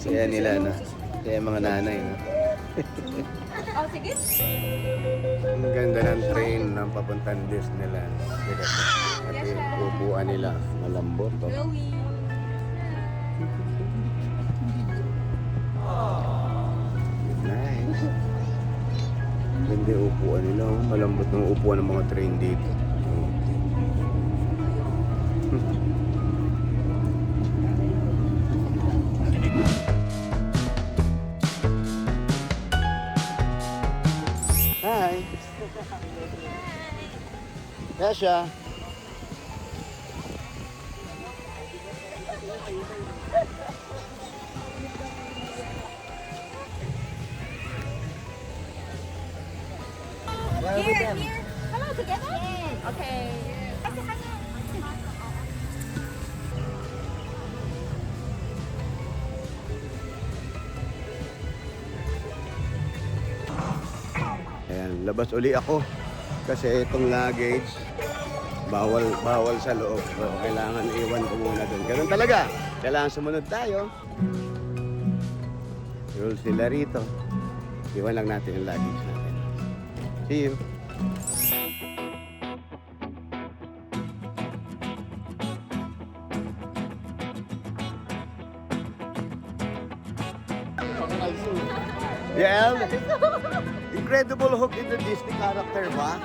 Saya nila, no? Saya mga nanay, no? Oh, sige. Ang ganda ng train ng papuntang Disneyland. Kasi upuan nila, malambot. Oh. Chloe. Nice. Ganda yung upuan nila. Oh. Malambot ng upuan ng mga train dito. Oh. Hi. Yasha. Here. Hello, together? Yes. Okay. Ayan, labas uli ako. Kasi itong luggage, bawal sa loob. So, kailangan iwan ko muna doon. Ganun talaga. Kailangan sumunod tayo. Rules nila rito. Iwan lang natin yung luggage natin. See you. Yeah, Incredible Hulk in the Disney character ba?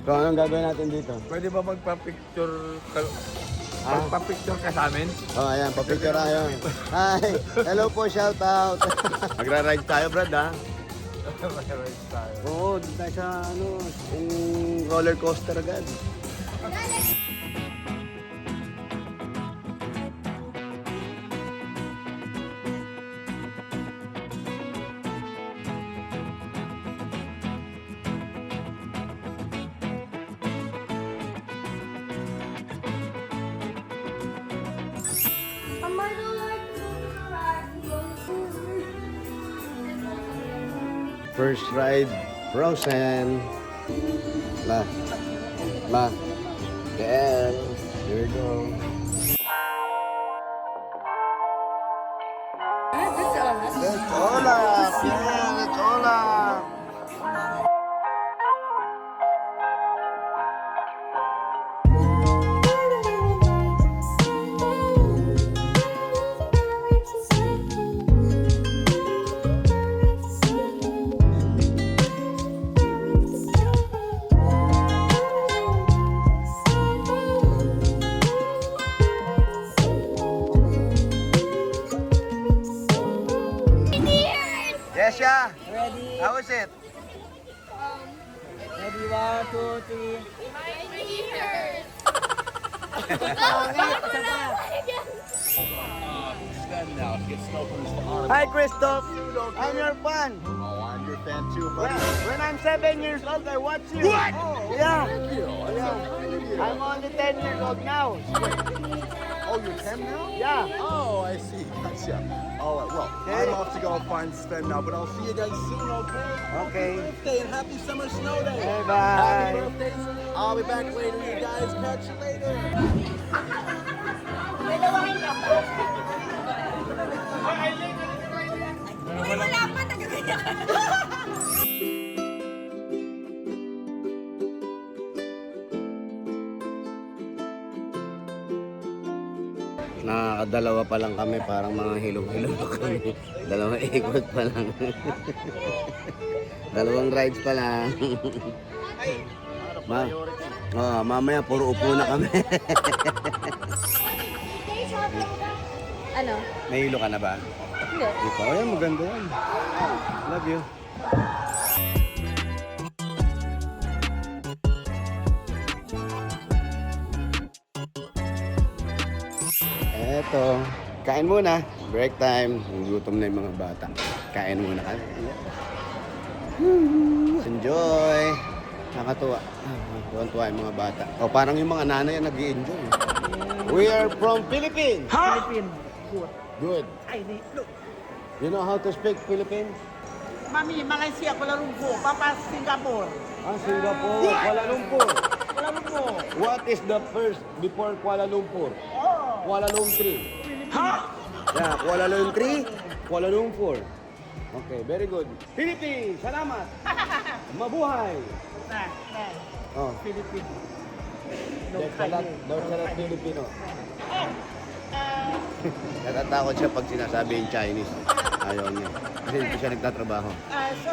So, anong gagawin natin dito? Pwede ba magpa-picture Ah? magpa-picture ka sa amin? Oh, ayan, papicture tayo. Hi! Hello po, shout out! Magra-ride tayo, Brad, ha? Mag-ride tayo. Oo, dito tayo sa, yung roller coaster agad. First ride, Frozen. Ma. There we go. That's all. Let's Olaf! Yeah, let's Olaf! Yesha! Ready? How is it? Ready? 1, 2, 3. Stand now to get snow from Mr. Arnold. Hi, Christoph! I'm your fan! Oh, I'm your fan too, When, buddy. when I'm 7 years old, I watch you. What? Oh, yeah. Thank you. That's so kind of you. I'm only 10 years old now. Oh, you're 10 now? Yeah. Oh, I see. Gotcha. All right, well, Okay. I'm off to go find Sven now, but I'll see you guys soon, okay? Okay. Happy birthday and happy summer snow day. Hey, bye. Happy birthday. I'll be back later, you guys. Catch you later. Uy, wala pa. Tagaganyan ka na. Nakakadalawa pa lang kami, parang mga hilong-hilong pa kami. Dalawang ikot pa lang. Dalawang rides pa lang. Mamaya puro upo na kami. Ano? Nahilo ka na ba? Hindi. Ikaw, yan, maganda yan. Love you. Eto, kain muna. Break time. Gutom na yung mga bata. Kain muna kami. Enjoy. Nakatuwa. Tuwan-tuwa yung mga bata. O, parang yung mga nanay ang nag-i-enjoy. We are from Philippines. Philippine. Good. Good. Ay, di. Look. You know how to speak Philippines? Mami, Malaysia, Kuala Lumpur. Papa, Singapore. Singapore, Kuala Lumpur. Kuala Lumpur. What is the first before Kuala Lumpur? Oh. Kuala Lumpur. Yeah, Kuala Lumpur, Kuala Lumpur. Okay, very good. Philippines, salamat. Mabuhay. Nah. Oh, Philippines. daw salat Filipino. Oh. Natatakot siya pag sinasabi yung Chinese. Ayaw niya. Kasi dito siya nagtatrabaho. So,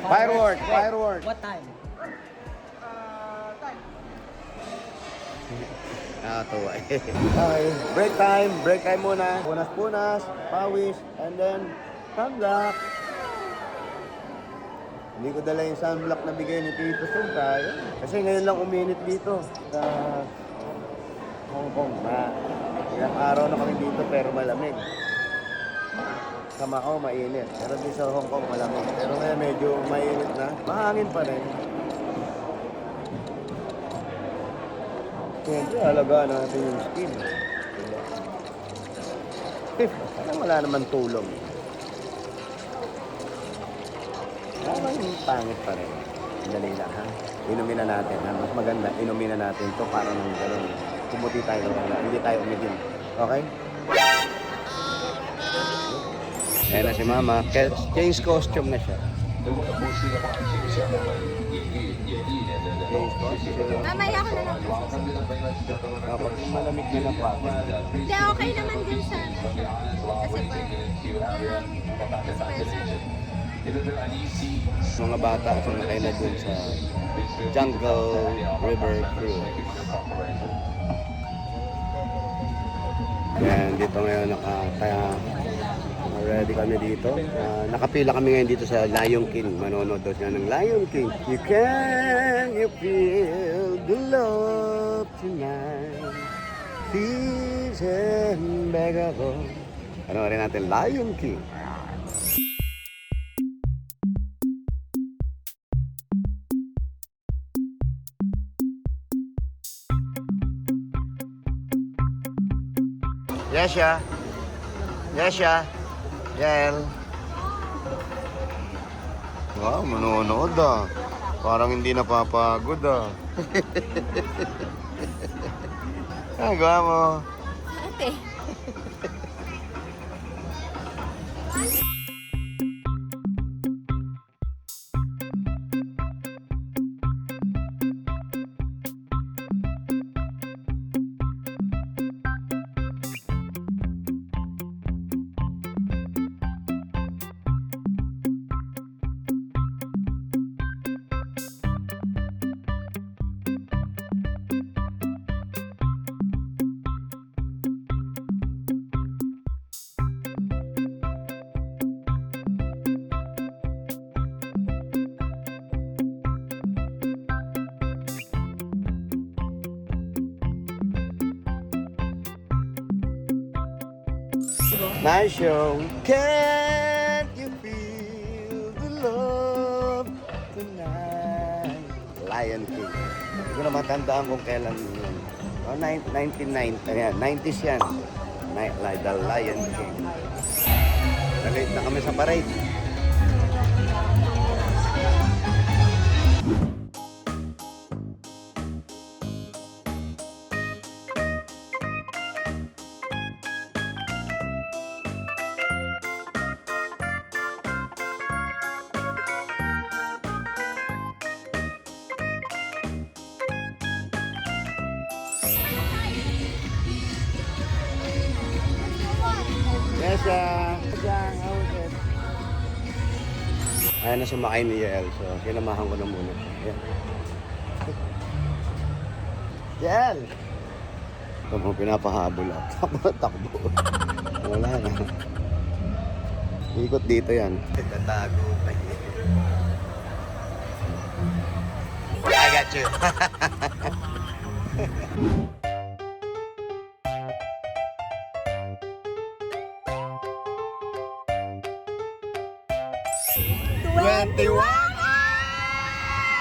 Firework. What time? Tuwa eh. Okay, break time muna. Punas, pawis, and then sunblock. Hindi ko dala yung sunblock na bigay ni Tito Sun tayo. Kasi ngayon lang uminit dito sa Hong Kong. Ilang araw na kami dito pero malamig. Sa Macau mainit. Pero dito sa Hong Kong malamig. Pero ngayon medyo mainit na. Mahangin pa rin. Siyempre, halagaan natin yung skin. Parang wala naman tulong. Parang pangit pa rin. Dali lang, ha? Inumin na natin, ha? Mas maganda, inumin na natin to para nang gano'n. Kumuti tayo, hindi tayo umidim. Okay? Ayan na si Mama. Change costume na siya. Mamaya ko na lang. Kapag malamig na ng papa. Hindi, okay naman din sana. Kasi Mga bata sumakay na dun sa Jungle River Cruise. Yan, dito ngayon kaya ready kami dito. Nakapila kami ngayon dito sa Lion King. Manonood daw siya ng Lion King. You feel the love tonight. Please and beg ako. Panoorin natin Lion King. Yesha. Yael. Wow, manonood ah. Parang hindi napapagod ah. Gawa mo. Ate. Nice show. Can't you feel the love tonight? Lion King. Hindi ko na matandaan kung kailan yun. Oh, 1990. Ayan, 90s yan. The Lion King. Nalate na kami sa parade. Ayan na sumakay ni Yael, so kinamahan ko na muna siya. Yael! Ito mo pinapahabol ako. Takbo. Wala na. Ikot dito yan. Tatago pa I got you.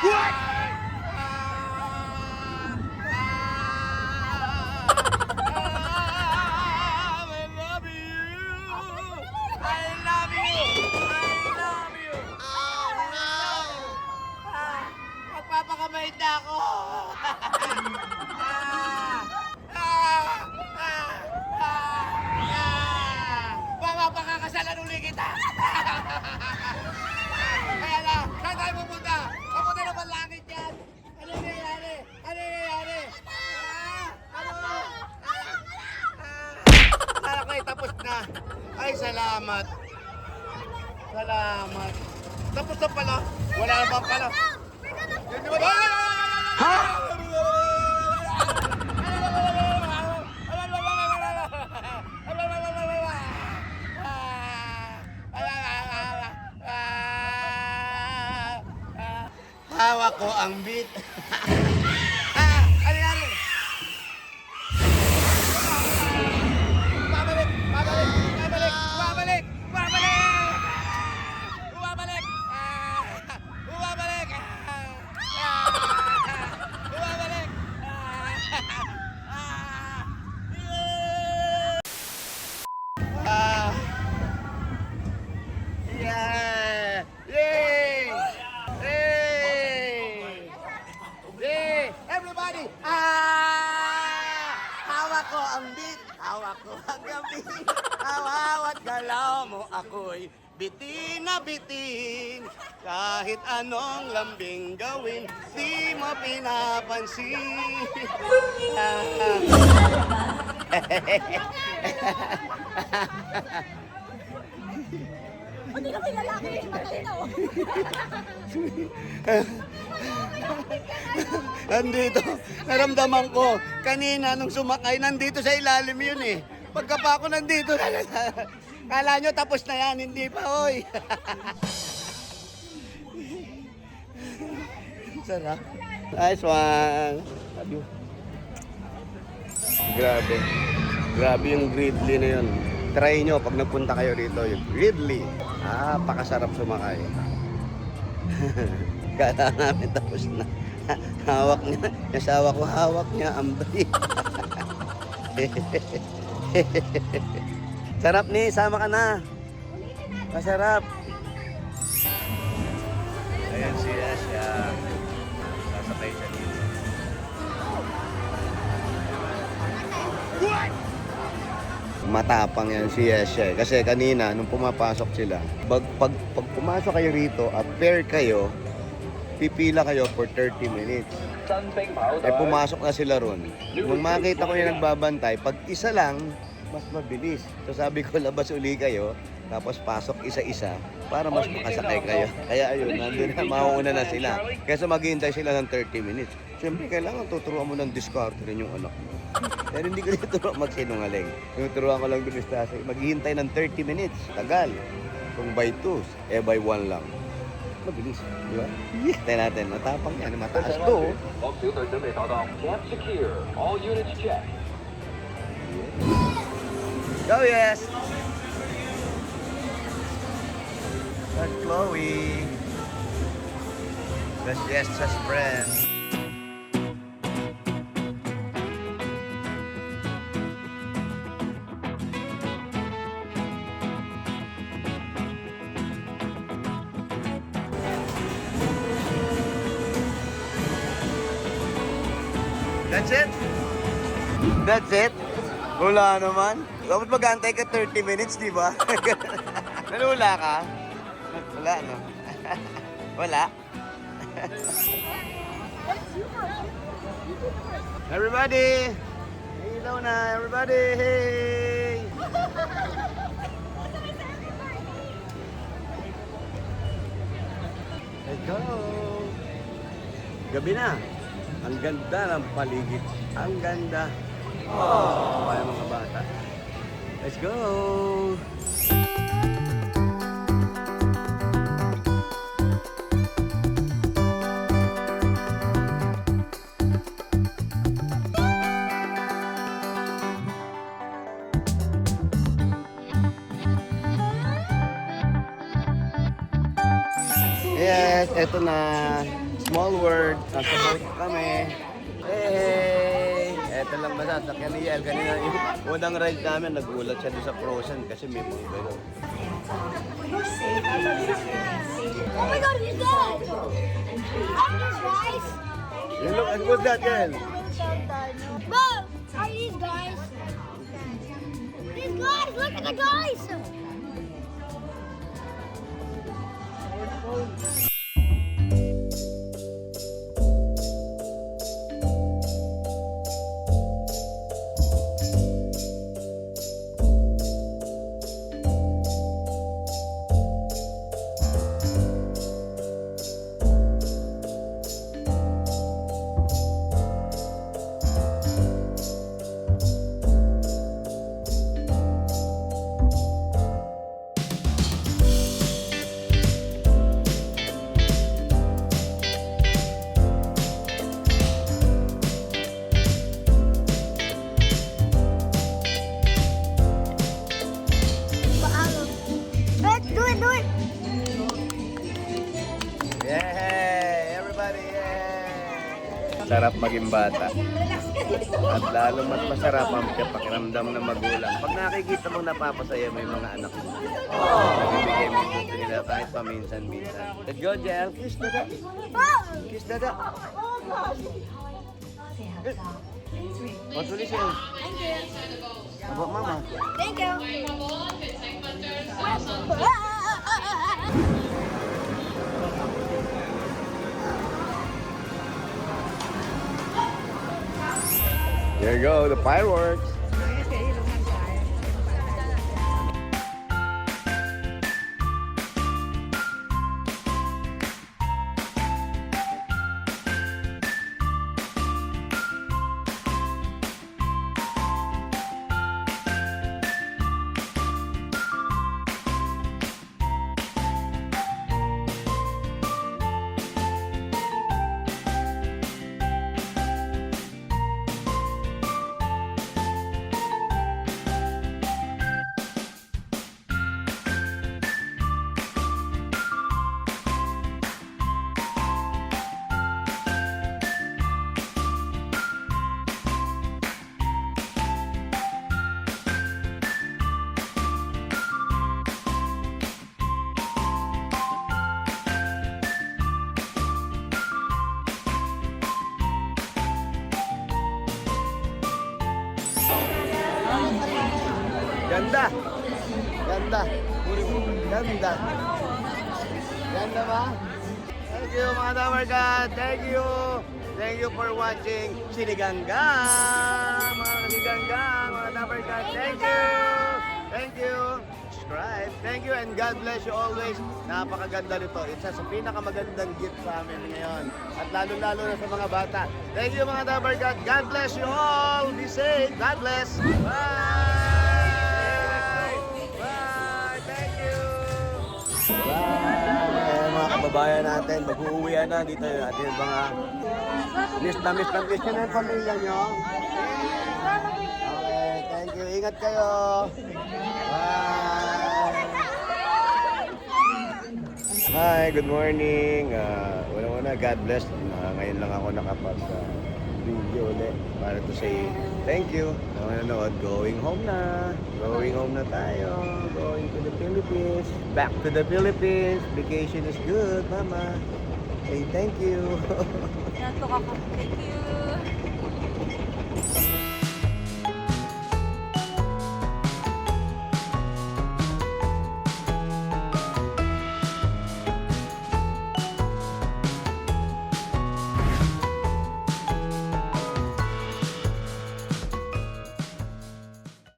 What? I love you. na. Ay, salamat. Salamat. Tapos na pala. Wala naman pala. Ha? Hawak ko ang beat. Ano yan? Babalik! Babalik! Babalik! Babalik! Babalik! Babalik! Babalik! Babalik! Yeah! Yay! Yay! Yay! Everybody! Hawak ko ang beat! Hawak ko ang beat! Hawat galaw mo ako'y bitin na bitin. Kahit anong lambing gawin, di mo pinapansin. Hindi na may lalaki, matay na oh. Nandito, naramdaman ko, kanina nung sumakay, nandito sa ilalim yun eh. Pagka pa ako nandito, kala nyo tapos na yan, hindi pa, oy. Sarap. Nice one. Love you. Grabe. Grabe yung Gridley na yun. Try nyo pag nagpunta kayo rito, yung Gridley. Pakasarap sumakay. Kala namin tapos na. Hawak niya. Yung asawa ko, hawak niya ang brake. Sarap ni, sama ka na. Masarap. Ayan si Asya. Sasakay siya dito. Matapang yan si Asya. Kasi kanina, nung pumapasok sila, pag pumasok kayo rito at pair kayo, pipila kayo for 30 minutes. Pumasok na sila ron. Nung makita ko yung nagbabantay, pag isa lang, mas mabilis. So sabi ko, labas uli kayo, tapos pasok isa-isa para mas makasakay kayo. Kaya ayun, nandun na, mauuna na sila. Kaya maghihintay sila ng 30 minutes. Siyempre, kailangan tuturuan mo ng discard rin yung anak mo. Pero hindi ko tuturuan magsinungaling. Yung turuan ko lang dun is maghihintay ng 30 minutes. Tagal. Kung by 2, by 1 lang. Mabilis, di ba? Tayo natin, matapang yan, mataas to. Camp secure. All units check. Go, yes! That's Chloe. That's Jessa's friend. That's it? That's it? Wala naman. Dapat mag-antay ka 30 minutes, di ba? Nalula ka? Wala, no? Wala? Everybody! Ilaw na, everybody! Hey! Let's go! Gabi na. Ang ganda ng paligid. Ang ganda. Oh, kaya mga bata. Let's go! Yes, eto na. Small world. Nasa boat kami. Hey! Eto lang ba sasakyan ni Yel. Kanina yung unang ride namin, nagulat siya doon sa Frozen kasi may mga gano'n. Oh my God, he's dead! Guys! You look, what's that, Yel? Bro, are these guys? These guys, look at the guys! do it. Yay! Everybody, yay! Sarap maging bata. At lalo mas masarap ang pakiramdam ng magulang. Pag nakikita mong napapasaya mo yung mga anak mo. Nabibigay mo yung gusto nila kahit paminsan-minsan. Let's go, Jel. Kiss dada. Kiss dada. What's really saying? Thank you. About mama. Thank you. There you go, the fireworks. Ganda. Ganda. Ganda. Ganda ba? Thank you mga Dabarkat. Thank you. Thank you for watching Sinigang-gang. Mga Sinigang-gang, mga Dabarkat. Thank you. Thank you. Subscribe. Thank you and God bless you always. Napakaganda nito. Isa sa pinakamagandang gift sa amin ngayon. At lalo-lalo na sa mga bata. Thank you mga Dabarkat. God bless you all. Be safe. God bless. Bye. Bye. Thank you. Bye. Mga kababayan natin, mag-uuwian na dito yung ating mga miss na miss nyo na yung pamilya nyo. Okay, thank you. Ingat kayo. Bye. Hi, good morning. Una-una, God bless. Ngayon lang ako nakapag-video ulit para to say thank you. Nanonood, going home na. Going home na tayo. Going to the Philippines. Back to the Philippines. Vacation is good, Mama. Say thank you. Thank you.